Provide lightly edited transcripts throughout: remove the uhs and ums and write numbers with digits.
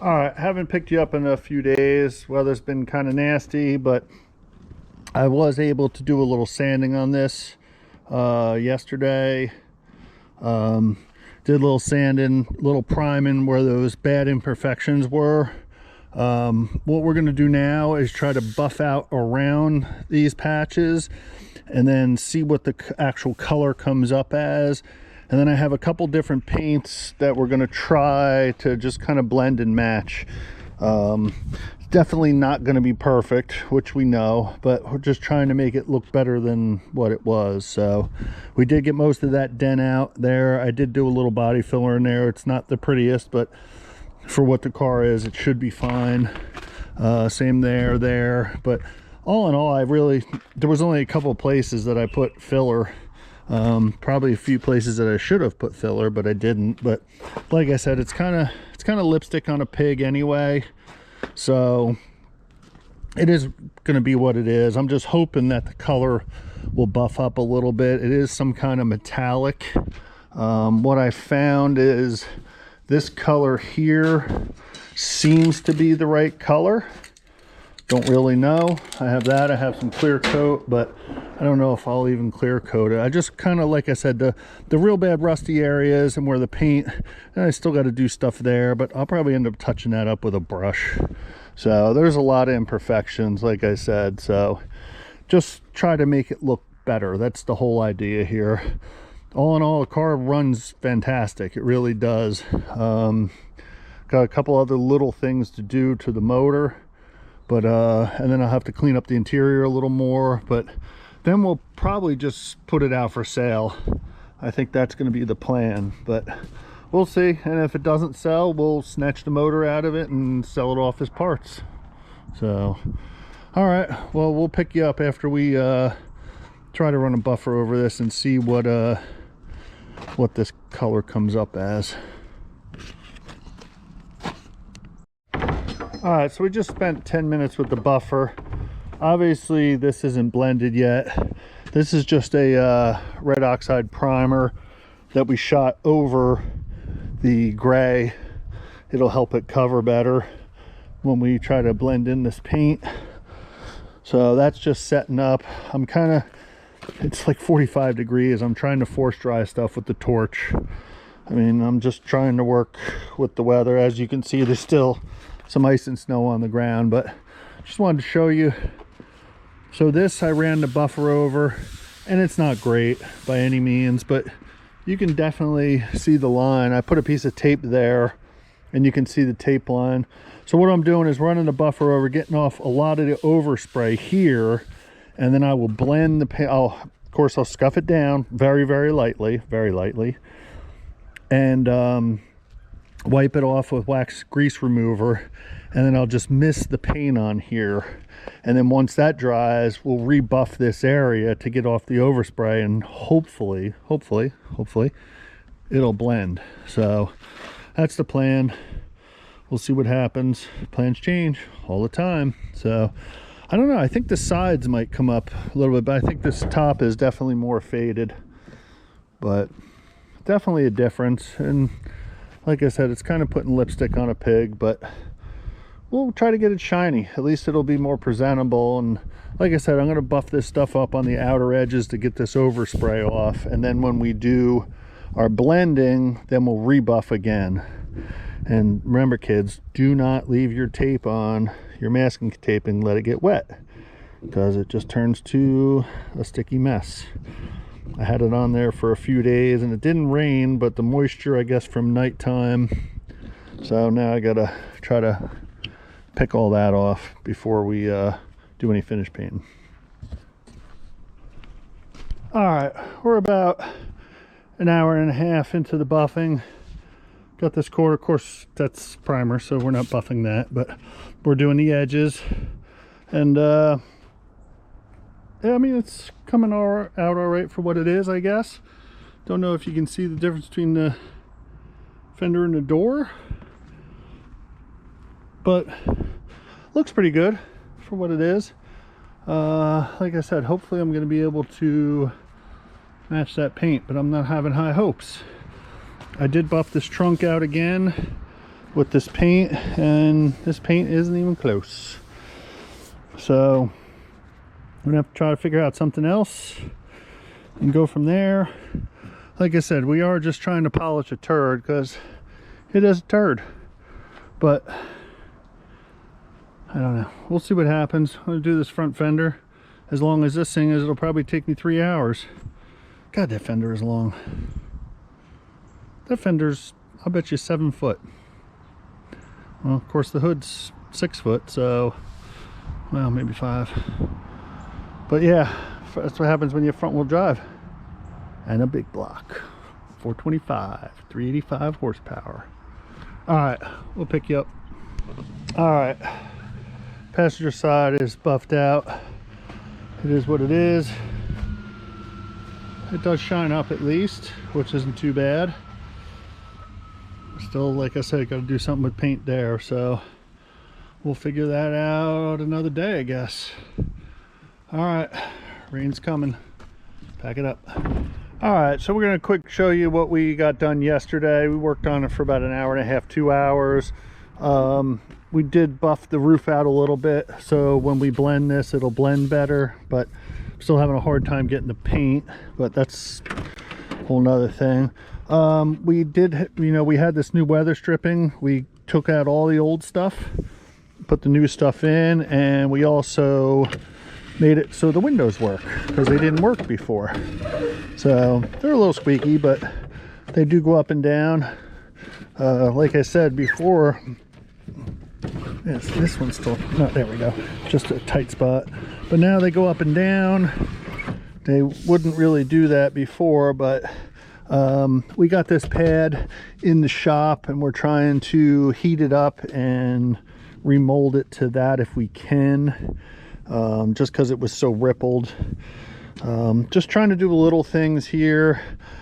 All right, haven't picked you up in a few days. Weather's been kind of nasty, but I was able to do a little sanding on this yesterday. Did a little sanding, little priming where those bad imperfections were. What we're going to do now is try to buff out around these patches and then see what the actual color comes up as. And then I have a couple different paints that we're going to try to just kind of blend and match. Definitely not going to be perfect, which we know, but we're just trying to make it look better than what it was. So we did get most of that dent out there. I did do a little body filler in there. It's not the prettiest, but for what the car is, it should be fine. Same there. But all in all, there was only a couple of places that I put filler. Probably a few places that I should have put filler, but I didn't. But like I said, it's kind of lipstick on a pig anyway, so it is going to be what it is. I'm just hoping that the color will buff up a little bit. It is some kind of metallic. What I found is this color here seems to be the right color. Don't really know. I have that. I have some clear coat, but I don't know if I'll even clear coat it. I just kind of, like I said, the real bad rusty areas and where the paint, and I still got to do stuff there, but I'll probably end up touching that up with a brush. So there's a lot of imperfections, like I said. So just try to make it look better. That's the whole idea here. All in all, the car runs fantastic. It really does. Got a couple other little things to do to the motor. But and then I'll have to clean up the interior a little more, but then we'll probably just put it out for sale. I think that's going to be the plan, but we'll see. And if it doesn't sell, we'll snatch the motor out of it and sell it off as parts. So all right, well, we'll pick you up after we try to run a buffer over this and see what this color comes up as. All right, so we just spent 10 minutes with the buffer. Obviously this isn't blended yet. This is just a red oxide primer that we shot over the gray. It'll help it cover better when we try to blend in this paint. So that's just setting up. It's like 45 degrees. I'm trying to force dry stuff with the torch. I mean, I'm just trying to work with the weather. As you can see, there's still some ice and snow on the ground, but just wanted to show you. So this I ran the buffer over, and it's not great by any means, but you can definitely see the line. I put a piece of tape there and you can see the tape line. So what I'm doing is running the buffer over, getting off a lot of the overspray here, and then I will blend the paint. Of course I'll scuff it down very lightly, and wipe it off with wax grease remover, and then I'll just mist the paint on here, and then once that dries, we'll rebuff this area to get off the overspray, and hopefully it'll blend. So that's the plan. We'll see what happens. Plans change all the time, so I don't know. I think the sides might come up a little bit, but I think this top is definitely more faded, but definitely a difference. And like I said, it's kind of putting lipstick on a pig, but we'll try to get it shiny. At least it'll be more presentable. And like I said, I'm going to buff this stuff up on the outer edges to get this overspray off. And then when we do our blending, then we'll rebuff again. And remember, kids, do not leave your tape on, your masking tape, and let it get wet, because it just turns to a sticky mess. I had it on there for a few days and it didn't rain, but the moisture, I guess, from nighttime. So now I gotta try to pick all that off before we do any finish painting. All right, we're about an hour and a half into the buffing. Got this quarter, of course that's primer, so we're not buffing that, but we're doing the edges. And yeah, I mean, it's coming out all right for what it is, I guess. Don't know if you can see the difference between the fender and the door, but looks pretty good for what it is. Like I said, hopefully I'm going to be able to match that paint, but I'm not having high hopes. I did buff this trunk out again. with this paint, and this paint isn't even close. So I'm gonna have to try to figure out something else and go from there. Like I said, we are just trying to polish a turd because it is a turd, but I don't know. We'll see what happens. I'm gonna do this front fender. As long as this thing is, it'll probably take me 3 hours. God, that fender is long. That fender's, I'll bet you 7 foot. Well, of course the hood's 6 foot, so, well, maybe 5. But yeah, that's what happens when you have front wheel drive. And a big block. 425, 385 horsepower. All right, we'll pick you up. All right, passenger side is buffed out. It is what it is. It does shine up at least, which isn't too bad. Still, like I said, got to do something with paint there, so we'll figure that out another day, I guess. All right, rain's coming. Pack it up. All right, so we're gonna quick show you what we got done yesterday. We worked on it for about an hour and a half, 2 hours. We did buff the roof out a little bit, so when we blend this, it'll blend better, but I'm still having a hard time getting the paint, but that's a whole nother thing. We did, you know, we had this new weather stripping. We took out all the old stuff, put the new stuff in, and we also made it so the windows work, because they didn't work before. So they're a little squeaky, but they do go up and down. Like I said before, yes, this one's still, no, there we go, just a tight spot. But now they go up and down. They wouldn't really do that before, but we got this pad in the shop and we're trying to heat it up and remold it to that if we can, just because it was so rippled. Just trying to do little things here.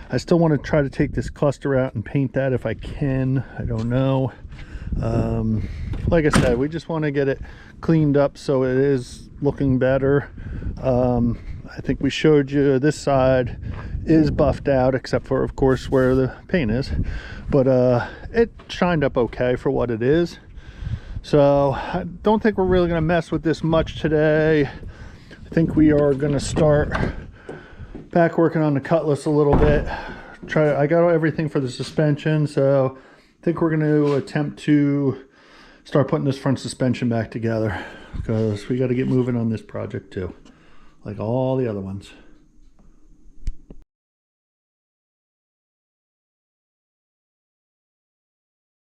I still want to try to take this cluster out and paint that if I can. I don't know. Like I said, we just want to get it cleaned up so it is looking better. I think we showed you this side is buffed out, except for, of course, where the paint is, but it shined up okay for what it is. So I don't think we're really going to mess with this much today. I think we are going to start back working on the Cutlass a little bit. I got everything for the suspension, so I think we're going to attempt to start putting this front suspension back together, because we got to get moving on this project too, like all the other ones.